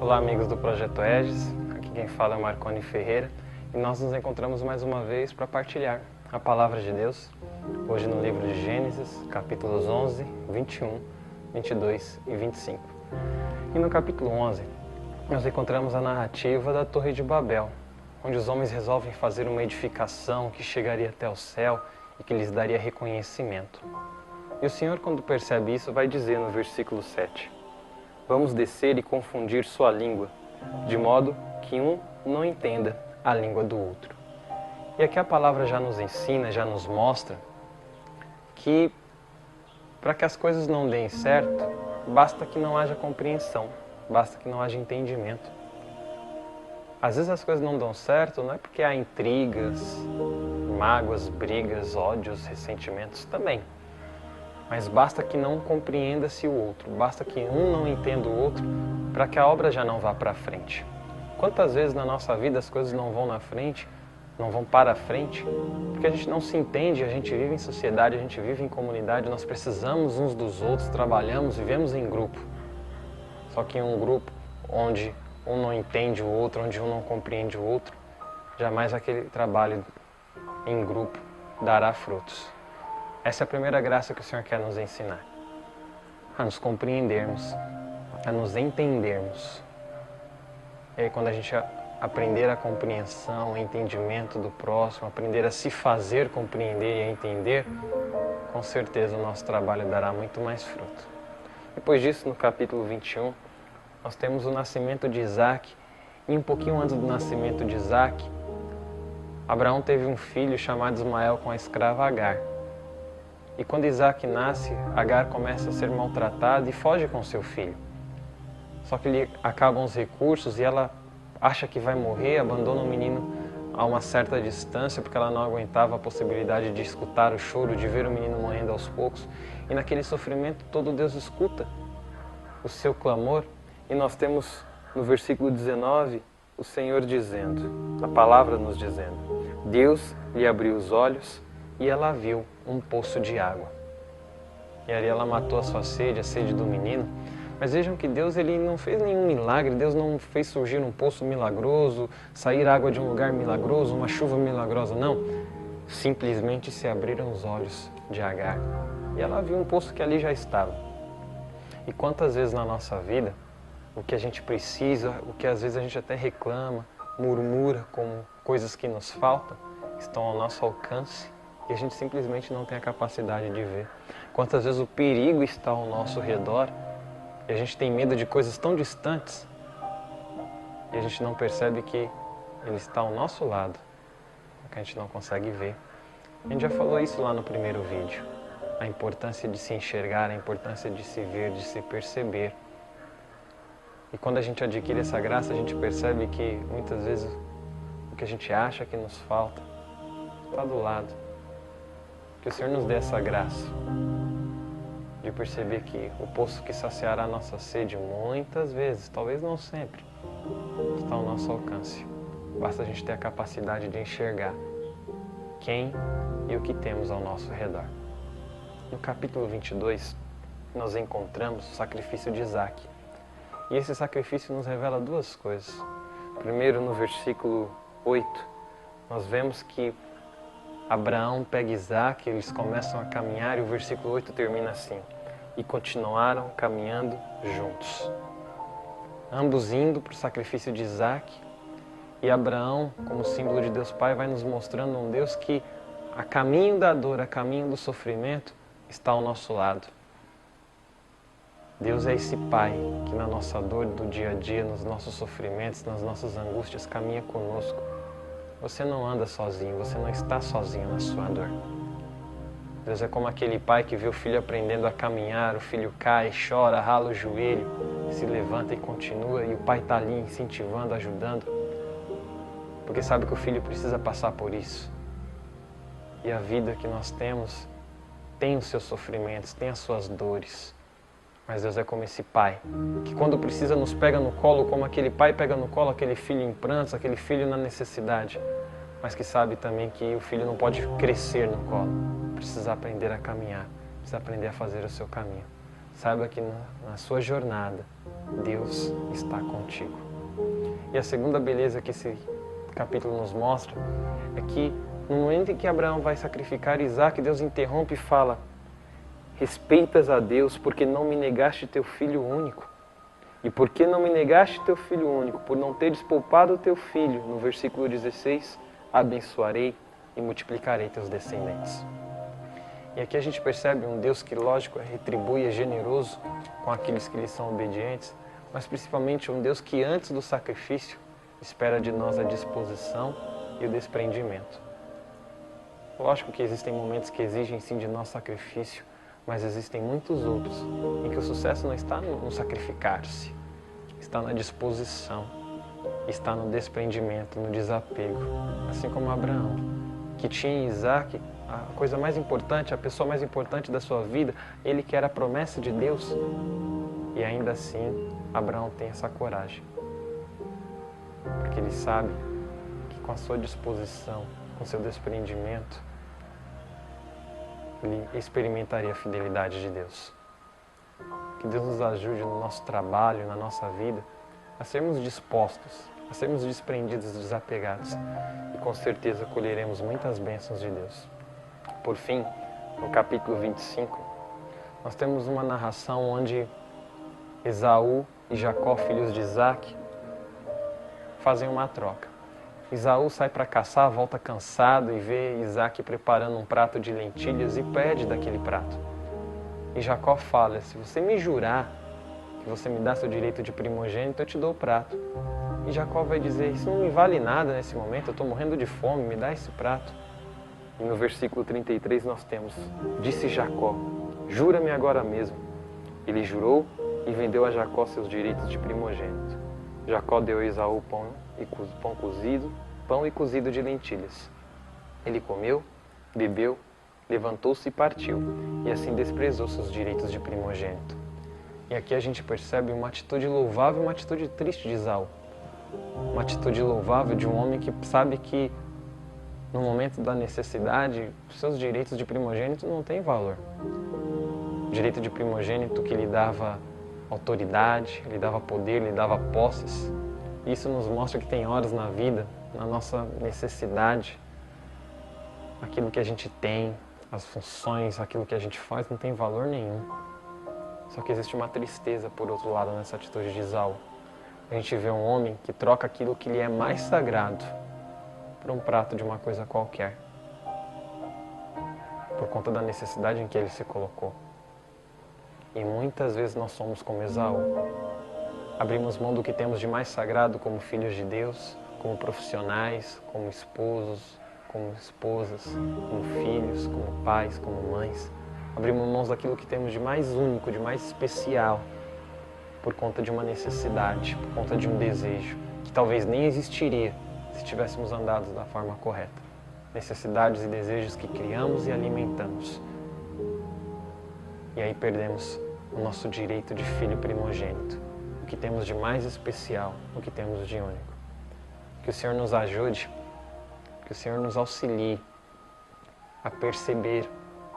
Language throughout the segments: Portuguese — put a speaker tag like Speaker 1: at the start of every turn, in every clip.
Speaker 1: Olá, amigos do Projeto Aegis, aqui quem fala é o Marconi Ferreira e nós nos encontramos mais uma vez para partilhar a Palavra de Deus, hoje no livro de Gênesis, capítulos 11, 21, 22 e 25. E no capítulo 11, nós encontramos a narrativa da Torre de Babel, onde os homens resolvem fazer uma edificação que chegaria até o céu e que lhes daria reconhecimento. E o Senhor, quando percebe isso, vai dizer no versículo 7: Vamos descer e confundir sua língua, de modo que um não entenda a língua do outro. E aqui a palavra já nos ensina, já nos mostra que para que as coisas não deem certo, basta que não haja compreensão, basta que não haja entendimento. Às vezes as coisas não dão certo, não é porque há intrigas, mágoas, brigas, ódios, ressentimentos também. Mas basta que não compreenda-se o outro, basta que um não entenda o outro para que a obra já não vá para frente. Quantas vezes na nossa vida as coisas não vão na frente, não vão para a frente, porque a gente não se entende, a gente vive em sociedade, a gente vive em comunidade, nós precisamos uns dos outros, trabalhamos, vivemos em grupo. Só que em um grupo onde um não entende o outro, onde um não compreende o outro, jamais aquele trabalho em grupo dará frutos. Essa é a primeira graça que o Senhor quer nos ensinar. A nos compreendermos, a nos entendermos. E aí quando a gente aprender a compreensão, o entendimento do próximo, aprender a se fazer compreender e a entender, com certeza o nosso trabalho dará muito mais fruto. Depois disso, no capítulo 21, nós temos o nascimento de Isaac. E um pouquinho antes do nascimento de Isaac, Abraão teve um filho chamado Ismael com a escrava Agar. E quando Isaac nasce, Agar começa a ser maltratada e foge com seu filho. Só que lhe acabam os recursos e ela acha que vai morrer, abandona o menino a uma certa distância, porque ela não aguentava a possibilidade de escutar o choro, de ver o menino morrendo aos poucos. E naquele sofrimento todo Deus escuta o seu clamor. E nós temos no versículo 19 o Senhor dizendo, a palavra nos dizendo: Deus lhe abriu os olhos e ela viu um poço de água. E ali ela matou a sua sede, a sede do menino. Mas vejam que Deus ele não fez nenhum milagre, Deus não fez surgir um poço milagroso, sair água de um lugar milagroso, uma chuva milagrosa, não. Simplesmente se abriram os olhos de Agar e ela viu um poço que ali já estava. E quantas vezes na nossa vida, o que a gente precisa, o que às vezes a gente até reclama, murmura como coisas que nos faltam, estão ao nosso alcance e a gente simplesmente não tem a capacidade de ver. Quantas vezes o perigo está ao nosso redor e a gente tem medo de coisas tão distantes e a gente não percebe que ele está ao nosso lado, que a gente não consegue ver. A gente já falou isso lá no primeiro vídeo, a importância de se enxergar, a importância de se ver, de se perceber. E quando a gente adquire essa graça, a gente percebe que muitas vezes o que a gente acha que nos falta está do lado. Que o Senhor nos dê essa graça de perceber que o poço que saciará a nossa sede muitas vezes, talvez não sempre, está ao nosso alcance. Basta a gente ter a capacidade de enxergar quem e o que temos ao nosso redor. No capítulo 22, nós encontramos o sacrifício de Isaac. E esse sacrifício nos revela duas coisas. Primeiro, no versículo 8, nós vemos que Abraão pega Isaac, eles começam a caminhar e o versículo 8 termina assim: E continuaram caminhando juntos. Ambos indo para o sacrifício de Isaac. E Abraão, como símbolo de Deus Pai, vai nos mostrando um Deus que, a caminho da dor, a caminho do sofrimento, está ao nosso lado. Deus é esse Pai que na nossa dor do dia a dia, nos nossos sofrimentos, nas nossas angústias, caminha conosco. Você não anda sozinho, você não está sozinho na sua dor. Deus é como aquele pai que vê o filho aprendendo a caminhar, o filho cai, chora, rala o joelho, se levanta e continua, e o pai está ali incentivando, ajudando, porque sabe que o filho precisa passar por isso. E a vida que nós temos tem os seus sofrimentos, tem as suas dores. Mas Deus é como esse pai, que quando precisa nos pega no colo, como aquele pai pega no colo aquele filho em prantos, aquele filho na necessidade. Mas que sabe também que o filho não pode crescer no colo, precisa aprender a caminhar, precisa aprender a fazer o seu caminho. saiba que na sua jornada, Deus está contigo. E a segunda beleza que esse capítulo nos mostra é que no momento em que Abraão vai sacrificar Isaque, Deus interrompe e fala: respeitas a Deus porque não me negaste teu filho único. E porque não me negaste teu filho único, por não teres poupado o teu filho, no versículo 16, abençoarei e multiplicarei teus descendentes. E aqui a gente percebe um Deus que, lógico, retribui, é generoso com aqueles que lhe são obedientes, mas principalmente um Deus que antes do sacrifício espera de nós a disposição e o desprendimento. Lógico que existem momentos que exigem sim de nós sacrifício, mas existem muitos outros em que o sucesso não está no sacrificar-se, está na disposição, está no desprendimento, no desapego. Assim como Abraão, que tinha em Isaque a coisa mais importante, a pessoa mais importante da sua vida, ele que era a promessa de Deus. E ainda assim, Abraão tem essa coragem, porque ele sabe que com a sua disposição, com o seu desprendimento, ele experimentaria a fidelidade de Deus. Que Deus nos ajude no nosso trabalho, na nossa vida, a sermos dispostos, a sermos desprendidos, desapegados. E com certeza colheremos muitas bênçãos de Deus. Por fim, no capítulo 25, nós temos uma narração onde Esaú e Jacó, filhos de Isaque, fazem uma troca. Esaú sai para caçar, volta cansado e vê Isaque preparando um prato de lentilhas e pede daquele prato. E Jacó fala: se você me jurar que você me dá seu direito de primogênito, eu te dou o prato. E Jacó vai dizer: isso não me vale nada nesse momento, eu estou morrendo de fome, me dá esse prato. E no versículo 33 nós temos: disse Jacó, jura-me agora mesmo. Ele jurou e vendeu a Jacó seus direitos de primogênito. Jacó deu a Esaú pão e cozido de lentilhas. Ele comeu, bebeu, levantou-se e partiu, e assim desprezou seus direitos de primogênito. E aqui a gente percebe uma atitude louvável e uma atitude triste de Esaú. Uma atitude louvável de um homem que sabe que no momento da necessidade, seus direitos de primogênito não têm valor. O direito de primogênito que lhe dava autoridade, lhe dava poder, lhe dava posses. Isso nos mostra que tem horas na vida, na nossa necessidade, aquilo que a gente tem, as funções, aquilo que a gente faz não tem valor nenhum. Só que existe uma tristeza, por outro lado, nessa atitude de Esaú. A gente vê um homem que troca aquilo que lhe é mais sagrado por um prato de uma coisa qualquer, por conta da necessidade em que ele se colocou. E muitas vezes nós somos como Esaú. Abrimos mão do que temos de mais sagrado como filhos de Deus, como profissionais, como esposos, como esposas, como filhos, como pais, como mães. Abrimos mãos daquilo que temos de mais único, de mais especial, por conta de uma necessidade, por conta de um desejo, que talvez nem existiria se tivéssemos andado da forma correta. Necessidades e desejos que criamos e alimentamos. E aí perdemos o nosso direito de filho primogênito, o que temos de mais especial, o que temos de único. Que o Senhor nos ajude, que o Senhor nos auxilie a perceber,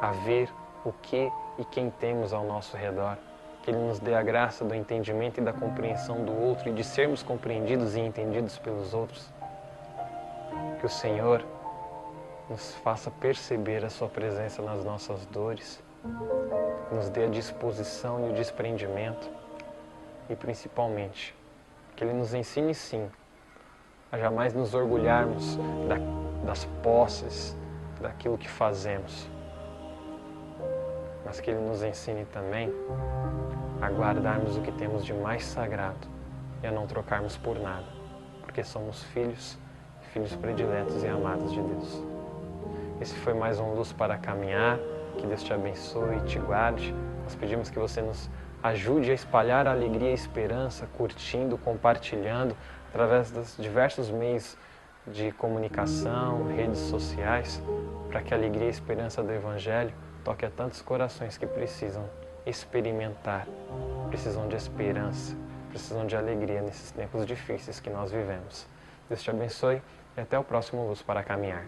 Speaker 1: a ver o que e quem temos ao nosso redor. Que Ele nos dê a graça do entendimento e da compreensão do outro e de sermos compreendidos e entendidos pelos outros. Que o Senhor nos faça perceber a Sua presença nas nossas dores, nos dê a disposição e o desprendimento e, principalmente, que Ele nos ensine, sim, a jamais nos orgulharmos das posses, daquilo que fazemos, mas que Ele nos ensine também a guardarmos o que temos de mais sagrado e a não trocarmos por nada, porque somos filhos prediletos e amados de Deus. Esse foi mais um Luz para Caminhar. Que Deus te abençoe e te guarde. Nós pedimos que você nos ajude a espalhar a alegria e a esperança, curtindo, compartilhando, através dos diversos meios de comunicação, redes sociais, para que a alegria e a esperança do Evangelho toque a tantos corações que precisam experimentar, precisam de esperança, precisam de alegria nesses tempos difíceis que nós vivemos. Deus te abençoe e até o próximo Luz para Caminhar.